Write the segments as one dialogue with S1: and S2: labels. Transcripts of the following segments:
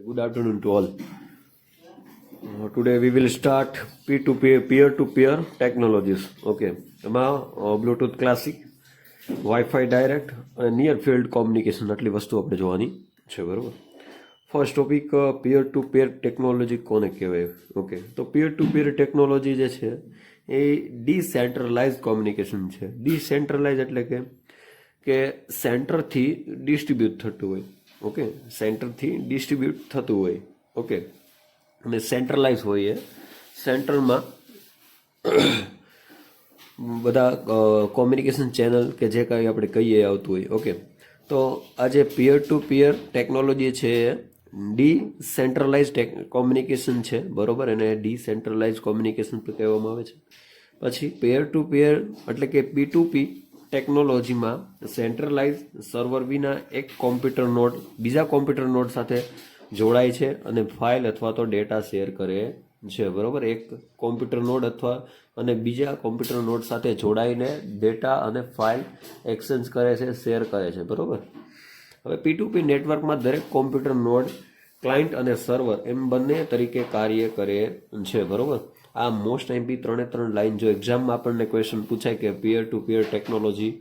S1: Good afternoon to all. Today we will start peer-to-peer technologies. Okay, એમાં Bluetooth classic, wifi direct અને near field communication આટલી વસ્તુ આપણે જોવાની છે, બરાબર. ફર્સ્ટ ટોપિક, પિયર ટુ પિયર ટેકનોલોજી કોને કહેવાય? ઓકે, તો પિયર ટુ પિયર ટેકનોલોજી જે છે એ ડિસેન્ટ્રલાઇઝ કોમ્યુનિકેશન છે. ડિસેન્ટ્રલાઇઝ એટલે કે સેન્ટરથી ડિસ્ટ્રીબ્યુટ થતું હોય. ઓકે, સેન્ટરથી ડિસ્ટ્રીબ્યુટ થતું હોય. ઓકે, અને સેન્ટ્રલાઇઝ હોય એ સેન્ટરમાં બધા કોમ્યુનિકેશન ચેનલ કે જે કાંઈ આપણે કહીએ આવતું હોય. ઓકે, તો આ જે પિયર ટુ પિયર ટેકનોલોજી છે એ ડિસેન્ટ્રલાઇઝ કોમ્યુનિકેશન છે, બરાબર. એને ડિસેન્ટ્રલાઇઝ કોમ્યુનિકેશન કહેવામાં આવે છે. પછી પેયર ટુ પેયર એટલે કે P2P ટેકનોલોજીમાં સેન્ટ્રલાઇઝ સર્વર વિના એક કોમ્પ્યુટર નોડ બીજા કોમ્પ્યુટર નોડ સાથે જોડાય છે અને ફાઇલ અથવા તો ડેટા શેર કરે છે, બરાબર. એક કોમ્પ્યુટર નોડ અથવા અને બીજા કોમ્પ્યુટર નોડ સાથે જોડાઈને ડેટા અને ફાઇલ એક્સચેન્જ કરે છે, શેર કરે છે, બરાબર. હવે P2P નેટવર્કમાં દરેક કોમ્પ્યુટર નોડ ક્લાયન્ટ અને સર્વર એમ બંને તરીકે કાર્ય કરે છે, બરાબર. આ મોસ્ટ એમપી 3 લાઈન જો એક્ઝામમાં આપણને ક્વેશ્ચન પૂછાય કે પિયર ટુ પિયર ટેકનોલોજી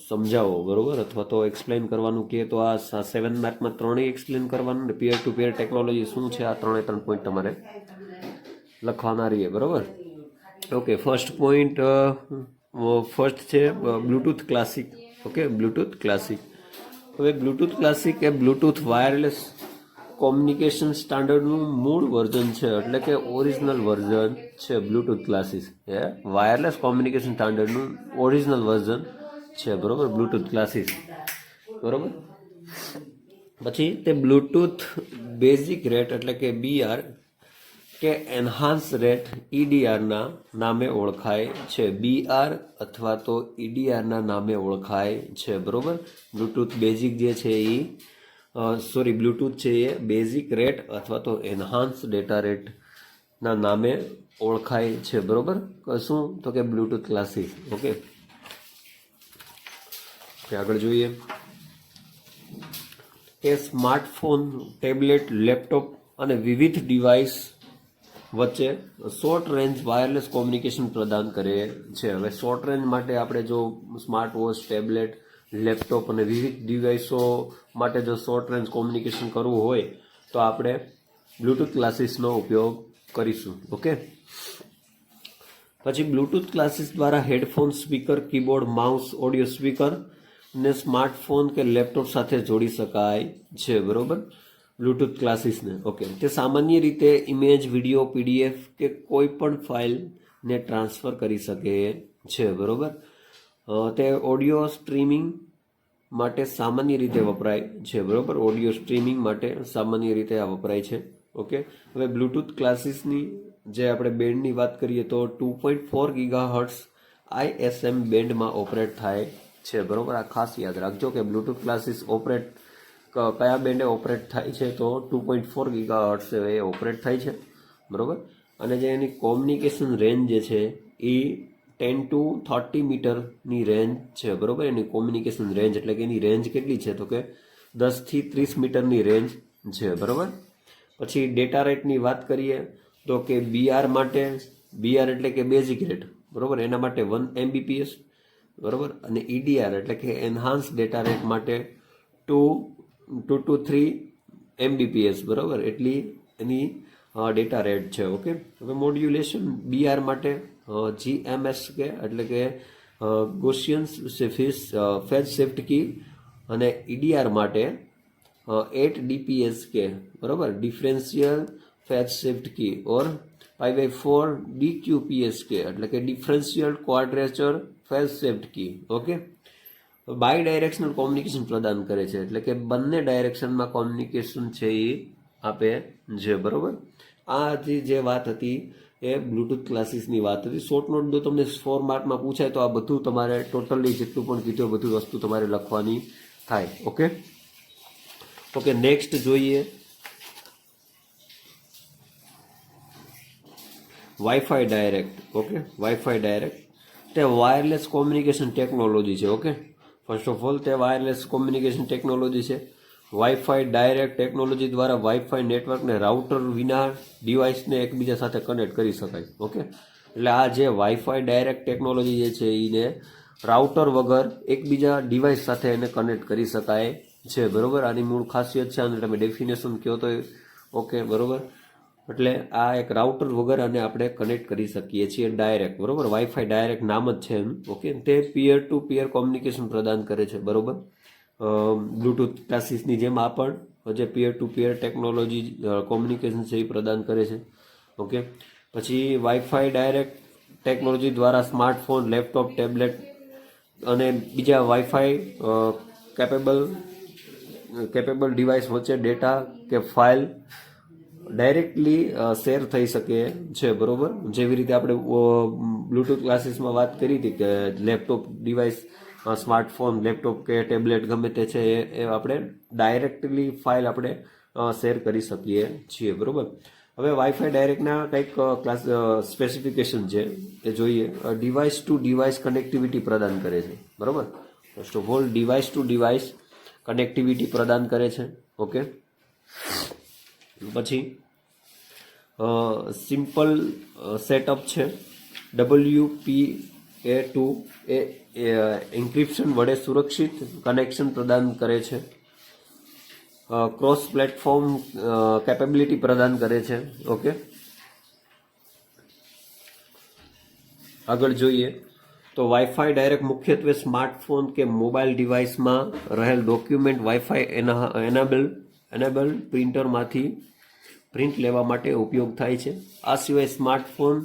S1: સમજાવો, બરાબર, અથવા તો એક્સપ્લેન કરવાનું કહે તો આ 7 માર્કમાં 3 એક્સપ્લેન કરવાનું ને પિયર ટુ પિયર ટેકનોલોજી શું છે આ 3 પોઈન્ટ તમારે લખવાના રહીએ, બરાબર. ઓકે, ફર્સ્ટ પોઈન્ટ ફર્સ્ટ છે Bluetooth classic. Okay, Bluetooth classic. હવે બ્લૂટૂથ ક્લાસિક એ બ્લૂટૂથ વાયરલેસ કોમ્યુનિકેશન સ્ટાન્ડર્ડનું મૂળ વર્ઝન છે, એટલે કે ઓરિજિનલ વર્ઝન છે બ્લૂટૂથ ક્લાસિસ. એ વાયરલેસ કોમ્યુનિકેશન સ્ટાન્ડર્ડનું ઓરિજિનલ વર્ઝન છે, બરાબર, બ્લૂટૂથ ક્લાસિસ, બરાબર. પછી તે બ્લૂટૂથ બેઝિક રેટ એટલે કે BR કે એન્હાન્સ રેટ EDRના નામે ઓળખાય છે. BR અથવા તો EDRના નામે ઓળખાય છે, બરાબર. બ્લૂટૂથ બેઝિક જે છે એ બ્લૂટૂથ છે એ બેઝિક રેટ અથવા તો એન્હાન્સ ડેટા રેટના નામે ઓળખાય છે, બરાબર. શું તો કે બ્લૂટૂથ ક્લાસિક. ઓકે, આગળ જોઈએ કે સ્માર્ટફોન, ટેબ્લેટ, લેપટોપ અને વિવિધ ડિવાઇસ વચ્ચે શોર્ટ રેન્જ વાયરલેસ કોમ્યુનિકેશન પ્રદાન કરે છે. હવે શોર્ટ રેન્જ માટે આપણે જો સ્માર્ટ વોચ, ટેબ્લેટ, લેપટોપ અને વિવિધ ડિવાઇસો માટે જો શોર્ટ રેન્જ કોમ્યુનિકેશન કરવું હોય તો આપણે બ્લૂટૂથ ક્લાસિસનો ઉપયોગ કરીશું. ઓકે, પછી બ્લૂટૂથ ક્લાસિસ દ્વારા headphone, speaker, keyboard, mouse, audio speaker ને સ્માર્ટફોન કે લેપટોપ સાથે જોડી શકાય છે, બરાબર, બ્લૂટૂથ ક્લાસિસને. ઓકે, તે સામાન્ય રીતે ઇમેજ, વિડીયો, PDF કે કોઈ પણ ફાઇલને ટ્રાન્સફર કરી શકે છે, બરાબર. તે ઓડિયો સ્ટ્રીમિંગ માટે સામાન્ય રીતે વપરાય છે, બરાબર. ઓડિયો સ્ટ્રીમિંગ માટે સામાન્ય રીતે આ વપરાય છે. ઓકે, હવે બ્લૂટૂથ ક્લાસિસની જે આપણે બેન્ડની વાત કરીએ તો 2.4 GHz ISM બેન્ડમાં ઓપરેટ થાય છે, બરાબર. આ ખાસ યાદ રાખજો કે બ્લૂટૂથ ક્લાસિસ ઓપરેટ કયા બેન્ડે ઓપરેટ થાય છે તો 2.4 GHz એ ઓપરેટ થાય છે, બરાબર. અને જે એની કોમ્યુનિકેશન રેન્જ જે છે એ 10 to 30 મીટરની રેન્જ છે, બરાબર. એની કોમ્યુનિકેશન રેન્જ એટલે કે એની રેન્જ કેટલી છે તો કે 10 થી 30 મીટરની રેન્જ છે, બરાબર. પછી ડેટા રેટની વાત કરીએ તો કે BR માટે, BR એટલે કે બેઝિક રેટ, બરાબર, એના માટે 1 Mbps, બરાબર. અને EDR એટલે કે એન્હાન્સ ડેટા રેટ માટે 2 to 3 Mbps, બરાબર, એટલી એની ડેટા રેટ છે. ઓકે, હવે મોડ્યુલેશન BR માટે GMS કે એટલે કે ગોસિયન ફેઝ શિફ્ટ કી અને EDR માટે 8 DPS કે, બરાબર, differential phase shift key or 5/4 DQPS કે એટલે કે differential quadrature phase shift key. Okay, bidirectional communication પ્રદાન કરે છે એટલે કે બંને ડાયરેક્શનમાં કોમ્યુનિકેશન છે એ આપે છે, બરાબર. આ જે વાત હતી એ બ્લૂટૂથ ક્લાસિસની વાત હતી. શોર્ટ નોટ જો તમને 4 માર્કમાં પૂછાય તો આ બધું તમારે ટોટલી જેટલું પણ કીધું બધું વસ્તુ તમારે લખવાની થાય. ઓકે, ઓકે, નેક્સ્ટ જોઈએ wifi direct. Okay, wifi direct તે વાયરલેસ કોમ્યુનિકેશન ટેકનોલોજી છે. ઓકે, ફર્સ્ટ ઓફ ઓલ તે વાયરલેસ કોમ્યુનિકેશન ટેકનોલોજી છે. વાઈફાઈ ડાયરેક્ટ ટેકનોલોજી દ્વારા વાઈફાઈ નેટવર્કને રાઉટર વિના ડિવાઇસને એકબીજા સાથે કનેક્ટ કરી શકાય. ઓકે, એટલે આ જે વાઈફાઈ ડાયરેક્ટ ટેકનોલોજી જે છે એને રાઉટર વગર એકબીજા ડિવાઇસ સાથે એને કનેક્ટ કરી શકાય છે. બરોબર, આની મૂળ ખાસિયત છે અને તમે ડેફિનેશન કહો તો ઓકે. બરોબર, એટલે આ એક રાઉટર વગર અને આપણે કનેક્ટ કરી શકીએ છીએ ડાયરેક્ટ. બરોબર, વાઈફાઈ ડાયરેક્ટ નામ જ છે એમ. ઓકે, તે પિયર ટુ પિયર કોમ્યુનિકેશન પ્રદાન કરે છે. બરોબર, બ્લૂટૂથ ક્લાસીસની જેમ આ પણ જે પિયર ટુ પિયર ટેકનોલોજી કોમ્યુનિકેશન છે એ પ્રદાન કરે છે. ઓકે, પછી વાઈફાઈ ડાયરેક્ટ ટેકનોલોજી દ્વારા સ્માર્ટફોન, લેપટોપ, ટેબ્લેટ અને બીજા વાઈફાઈ કેપેબલ ડિવાઇસ વચ્ચે ડેટા કે ફાઇલ ડાયરેક્ટલી શેર થઈ શકે છે. બરોબર, જેવી રીતે આપણે બ્લૂટૂથ ક્લાસીસમાં વાત કરી હતી કે લેપટોપ ડિવાઇસ, સ્માર્ટફોન, લેપટોપ કે ટેબ્લેટ ગમે તે છે એ આપણે ડાયરેક્ટલી ફાઇલ આપણે શેર કરી શકીએ છીએ. બરોબર, હવે વાઈફાઈ ડાયરેક્ટના કંઈક ક્લાસ સ્પેસિફિકેશન છે એ જોઈએ. ડિવાઇસ ટુ ડિવાઇસ કનેક્ટિવિટી પ્રદાન કરે છે. બરોબર, first of all device to device connectivity પ્રદાન કરે છે. ઓકે, પછી સિમ્પલ સેટઅપ છે. WPA2 એ એન્ક્રિપ્શન વડે સુરક્ષિત કનેક્શન પ્રદાન કરે છે. ક્રોસ પ્લેટફોર્મ કેપેબિલિટી પ્રદાન કરે છે. ઓકે, આગળ જોઈએ તો વાઈફાઈ ડાયરેક્ટ મુખ્યત્વે સ્માર્ટફોન કે મોબાઈલ ડિવાઇસમાં રહેલ ડોક્યુમેન્ટ વાઈફાઈ એનેબલ પ્રિન્ટરમાંથી પ્રિન્ટ લેવા માટે ઉપયોગ થાય છે. આ સિવાય સ્માર્ટફોન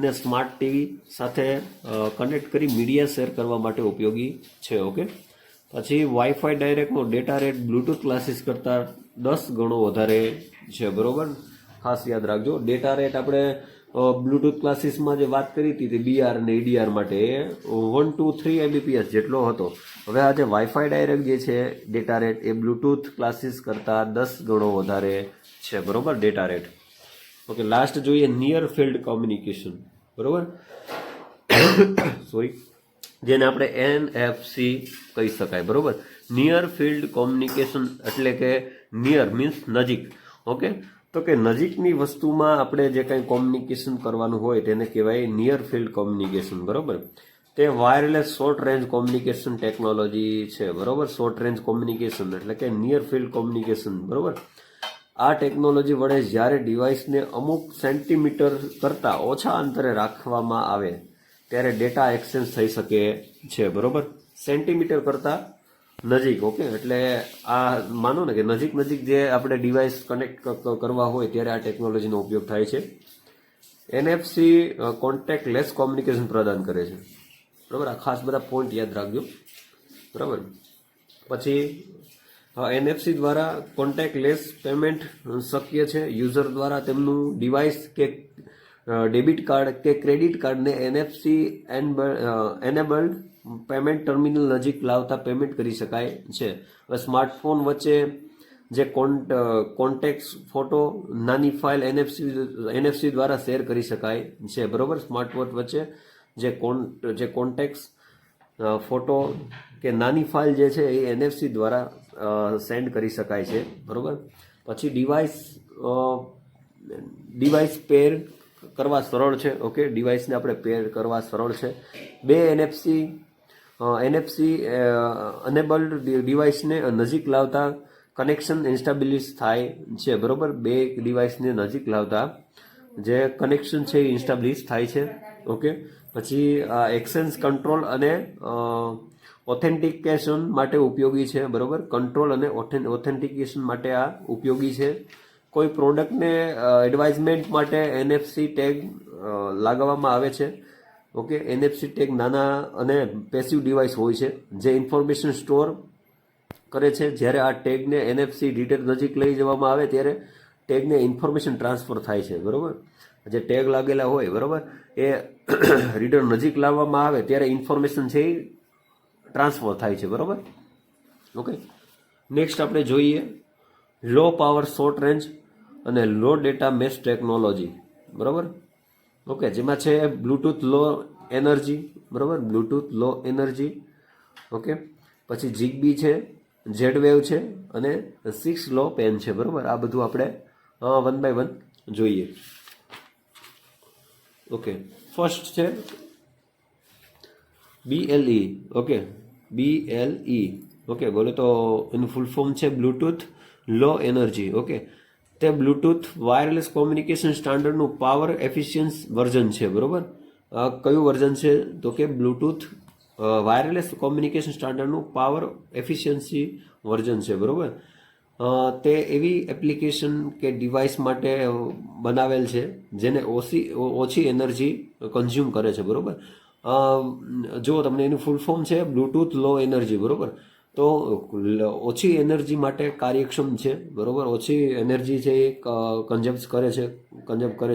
S1: ને સ્માર્ટ ટીવી સાથે કનેક્ટ કરી મીડિયા શેર કરવા માટે ઉપયોગી છે. ઓકે, પછી વાઈફાઈ ડાયરેક્ટનો ડેટા રેટ બ્લૂટૂથ ક્લાસીસ કરતાં 10 ગણો વધારે છે. બરોબર, ખાસ યાદ રાખજો. ડેટા રેટ આપણે બ્લૂટૂથ ક્લાસીસમાં જે વાત કરી હતી તે BR અને EDR માટે 1 to 3 Mbps જેટલો હતો. હવે આ જે વાઈફાઈ ડાયરેક્ટ જે છે ડેટા રેટ એ બ્લૂટૂથ ક્લાસીસ કરતાં 10 ગણો વધારે છે. બરોબર, ડેટા રેટ. ઓકે, લાસ્ટ જોઈએ નિયર ફિલ્ડ કોમ્યુનિકેશન. બરોબર, સોરી, જેને આપણે NFC કહી શકાય. બરોબર, નિયર ફિલ્ડ કોમ્યુનિકેશન એટલે કે નિયર મીન્સ નજીક. ઓકે, તો કે નજીકની વસ્તુમાં આપણે જે કંઈ કોમ્યુનિકેશન કરવાનું હોય તેને કહેવાય નિયર ફિલ્ડ કોમ્યુનિકેશન. બરોબર, તે wireless short range communication technology છે. બરોબર, શોર્ટ રેન્જ કોમ્યુનિકેશન એટલે કે નિયર ફિલ્ડ કોમ્યુનિકેશન. બરોબર, આ ટેકનોલોજી વડે જ્યારે ડિવાઇસને અમુક સેન્ટીમીટર કરતાં ઓછા અંતરે રાખવામાં આવે ત્યારે ડેટા એક્સચેન્જ થઈ શકે છે. બરોબર, સેન્ટીમીટર કરતાં નજીક. ઓકે, એટલે આ માનો ને કે નજીક જે આપણે ડિવાઇસ કનેક્ટ કરવા હોય ત્યારે આ ટેકનોલોજીનો ઉપયોગ થાય છે. NFC કોન્ટેક્ટ લેસ કોમ્યુનિકેશન પ્રદાન કરે છે. બરાબર, આ ખાસ બધા પોઈન્ટ યાદ રાખજો. બરાબર, પછી NFC દ્વારા કોન્ટેક્ટ લેસ પેમેન્ટ શક્ય છે. યુઝર દ્વારા તેમનું ડિવાઇસ કે ડેબિટ કાર્ડ કે ક્રેડિટ કાર્ડને NFC એનેબલ્ડ પેમેન્ટ ટર્મિનલ નજીક લાવતા પેમેન્ટ કરી શકાય છે. હવે સ્માર્ટફોન વચ્ચે જે કોન્ટેક્ટ ફોટો નાની ફાઇલ NFC દ્વારા શેર કરી શકાય છે. બરોબર, સ્માર્ટફોન વચ્ચે જે કોન્ટેક્ટ ફોટો કે નાની ફાઇલ જે છે એ NFC દ્વારા સેન્ડ કરી શકાય છે. બરોબર, પછી ડિવાઇસ પેર કરવા સરળ છે. ઓકે, ડિવાઇસને આપણે પેર કરવા સરળ છે. બે NFC અનેબલ્ડ ડિવાઇસને નજીક લાવતા કનેક્શન ઇન્સ્ટાબિલિટી થાય છે. બરોબર, બે ડિવાઇસને નજીક લાવતા જે કનેક્શન છે એ ઇન્સ્ટાબિલિટી થાય છે. ઓકે, પછી એક્સચેન્જ કંટ્રોલ અને ઓથેન્ટિકેશન માટે ઉપયોગી છે. બરોબર, કંટ્રોલ અને ઓથેન્ટિકેશન માટે આ ઉપયોગી છે. કોઈ પ્રોડક્ટને એડવાઇઝમેન્ટ માટે NFC ટેગ લગાવવામાં આવે છે. ઓકે, NFC ટેગ નાના અને પેસિવ ડિવાઇસ હોય છે જે ઇન્ફોર્મેશન સ્ટોર કરે છે. જ્યારે આ ટેગને NFC રીડર નજીક લઈ જવામાં આવે ત્યારે ટેગને ઇન્ફોર્મેશન ટ્રાન્સફર થાય છે. બરોબર, જે ટેગ લાગેલા હોય બરોબર એ રીડર નજીક લાવવામાં આવે ત્યારે ઇન્ફોર્મેશન છે એ ટ્રાન્સફર થાય છે. બરોબર, ઓકે. નેક્સ્ટ આપણે જોઈએ લો પાવર શોર્ટ રેન્જ અને લો ડેટા મેશ ટેકનોલોજી. બરોબર, ઓકે, જેમાં છે બ્લૂટૂથ લો એનર્જી. બરોબર, બ્લૂટૂથ લો એનર્જી. ઓકે, પછી ZigBee છે, ઝેડ વેવ છે અને 6 લો પેન છે. બરોબર, આ બધું આપણે 1 બાય 1 જોઈએ. ઓકે, ફર્સ્ટ છે BLE. Okay, BLE. ઓકે, બોલો તો એનું ફૂલ ફોર્મ છે બ્લૂટૂથ લો એનર્જી. ઓકે, તે બ્લૂટૂથ વાયરલેસ કોમ્યુનિકેશન સ્ટાન્ડર્ડનું પાવર એફિશિયન્સ વર્ઝન છે. બરોબર, કયું વર્ઝન છે તો કે બ્લૂટૂથ વાયરલેસ કોમ્યુનિકેશન સ્ટાન્ડર્ડનું પાવર એફિશિયન્સી વર્ઝન છે. બરોબર, તે એવી એપ્લિકેશન કે ડિવાઇસ માટે બનાવેલ છે જેને ઓછી એનર્જી કન્ઝ્યુમ કરે છે. બરોબર, જો તમને એનું ફૂલ ફોર્મ છે બ્લૂટૂથ લો એનર્જી. બરોબર, તો ઓછી એનર્જી માટે કાર્યક્ષમ છે. બરોબર, ઓછી એનર્જી છે એ કન્ઝમ્પ કરે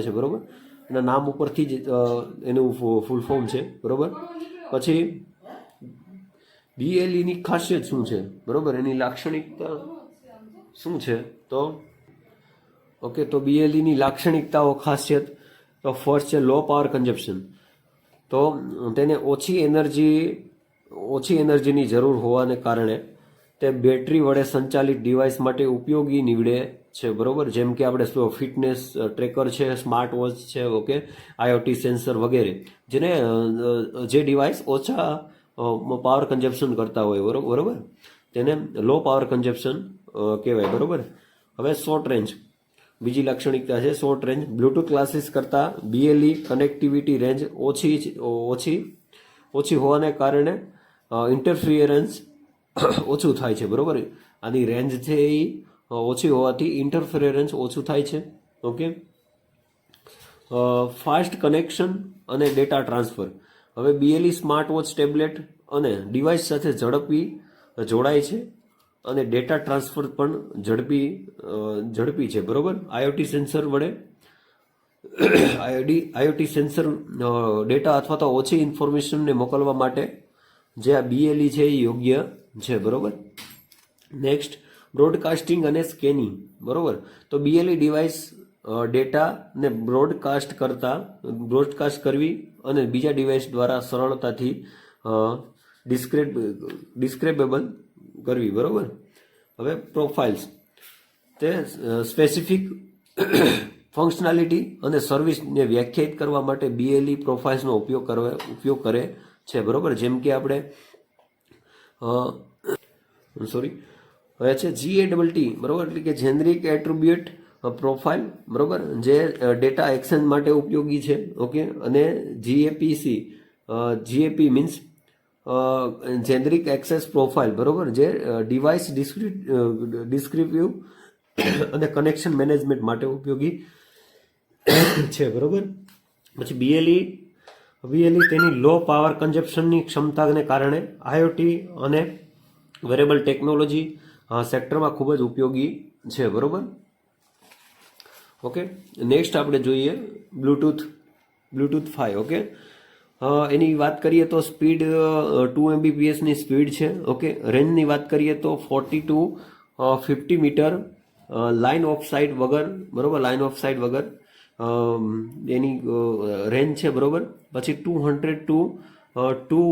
S1: છે. બરોબર, એના નામ ઉપરથી જ એનું ફૂલ ફોર્મ છે. બરોબર, પછી BLE ની ખાસિયત શું છે? બરોબર, એની લાક્ષણિકતા શું છે? તો ઓકે, તો BLE ની લાક્ષણિકતાઓ ખાસિયત તો ફર્સ્ટ છે લો પાવર કન્ઝપ્શન. તો તેને ઓછી એનર્જીની જરૂર હોવાને કારણે તે બેટરી વડે સંચાલિત ડિવાઇસ માટે ઉપયોગી નીવડે છે. બરોબર, જેમ કે આપણે ફિટનેસ ટ્રેકર છે, સ્માર્ટ વોચ છે, ઓકે, IoT સેન્સર વગેરે, જેને જે ડિવાઇસ ઓછા પાવર કન્ઝપ્શન કરતા હોય. બરોબર, તેને લો પાવર કન્ઝપ્શન કહેવાય. બરોબર, હવે શોર્ટ રેન્જ બીજી લાક્ષણિકતા છે શોર્ટ રેન્જ. બ્લૂટૂથ ક્લાસીસ કરતાં BLE કનેક્ટિવિટી રેન્જ ઓછી હોવાને કારણે ઇન્ટરફિયરન્સ ઓછું થાય છે. બરોબર, આની રેન્જ છે એ ઓછી હોવાથી ઇન્ટરફિયરન્સ ઓછું થાય છે. ઓકે, ફાસ્ટ કનેક્શન અને ડેટા ટ્રાન્સફર. હવે BLE સ્માર્ટ વોચ, ટેબ્લેટ અને ડિવાઇસ સાથે ઝડપી જોડાય છે અને ડેટા ટ્રાન્સફર પણ ઝડપી છે. બરોબર, IoT સેન્સર વડે IoT સેન્સર ડેટા અથવા તો ઓછી ઇન્ફોર્મેશનને મોકલવા માટે જે આ BLE છે એ યોગ્ય છે. બરોબર, નેક્સ્ટ બ્રોડકાસ્ટિંગ અને સ્કેનિંગ. બરોબર, તો BLE ડિવાઇસ ડેટાને બ્રોડકાસ્ટ કરવી અને બીજા ડિવાઇસ દ્વારા સરળતાથી ડિસ્ક્રેબેબલ કરવી. બરોબર, હવે પ્રોફાઇલ્સ તે સ્પેસિફિક ફંક્શનાલિટી અને સર્વિસને વ્યાખ્યાયિત કરવા માટે BLE પ્રોફાઇલ્સનો ઉપયોગ કરે છે. બરોબર, જેમ કે આપણે હવે છે GATT. બરોબર, એટલે કે જેનરિક એટ્રીબ્યુટ પ્રોફાઇલ. બરોબર, જે ડેટા એક્સચેન્જ માટે ઉપયોગી છે. ઓકે, અને GAP means generic access profile. બરોબર, જે ડિવાઇસ ડિસ્ક્રિપ્ટિવ અને કનેક્શન મેનેજમેન્ટ માટે ઉપયોગી છે. બરોબર, પછી BLE તેની લો પાવર કન્ઝપ્શનની ક્ષમતાને કારણે IoT અને વેરેબલ ટેકનોલોજી સેક્ટરમાં ખૂબ જ ઉપયોગી છે. બરોબર, ઓકે, નેક્સ્ટ આપણે જોઈએ બ્લૂટૂથ 5. ઓકે, એની વાત કરીએ તો સ્પીડ 2 Mbps ની સ્પીડ છે. ઓકે, રેન્જની વાત કરીએ તો 40 to 50 metre line of sight વગર. બરોબર, લાઇન ઓફ સાઇટ વગર એની રેન્જ છે. બરોબર, પછી 200 to